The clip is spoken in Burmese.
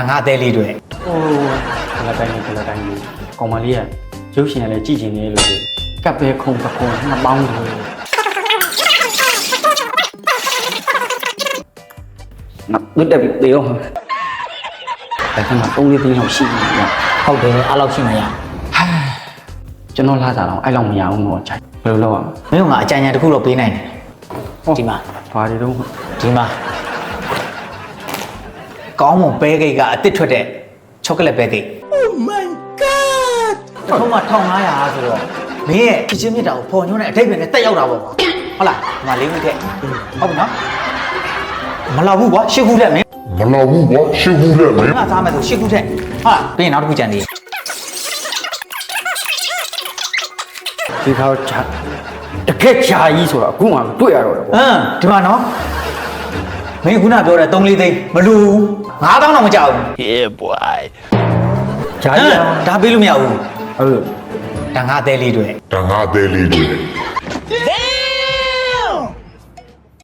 ဒါငါအသေးလေးတွေ ဟိုဘယ်တိုင်းလဲကောင်မလေးကရုပ်ရှင်လည်းကြည့်ချင်နေလို့ကပ်ပဲခုံပခုံနှစ်ပေါင်းလို့ငါတို့တက်ပြီးတေရောအဲ့ဒါမှ3-4သိန်းလောက်ရှိနေတယ် ဟုတ်တယ်အဲ့လောက်ရှိနေရ ကျွန်တော်လာစားတော့အဲ့လောက်မရဘူးတော့ကြိုက်ဘယ်လိုလုပ်ရမလဲ မင်းကငါအကြံဉာဏ်တစ်ခုတော့ပေးနိုင်တယ်ဒီမှာ ဘာတွေတော့ ဒီမှာကောင်းမွန်ပဲကိတ်ကအတစ်ထွက်တဲ့ချောကလက်ပဲကိတ် Oh my god တစ်ထုံးမှ1500ဆိုတော့မင်းရဲ့ချစ်ချင်းမြတ်တာကိုပေါ်ညွှန်းတဲ့အထိပ္ပယ်နဲ့တက်ရောက်တာပေါ့ကွာဟုတ်လားဒီမှာလေးခုထည့်ဟုတ်ပြီနော်မလောက်ဘူးကွာ8ခုထည့်မင်း မလောက်ဘူးကွာရှင်းဘူးလက်မ မင်းကစားမယ်ဆို8ခုထည့်ဟုတ်လားပြီးရင်နောက်တစ်ခုကြံသေးတယ် ဒီခါတကက်ချာကြီးဆိုတော့အခုမှတွေ့ရတော့တယ်ပေါ့ ဒီမှာနော်မင်းခုနပြောတဲ့3-4သိန်းမလူဘူး9000တော့မကြောက်ဘူး Yeah boy ဂျာကြီး ဒါပေးလို့မရဘူး အဲ့လို ဒါငါအသေးလေးတွေ ဒါငါအသေးလေးတွေ Damn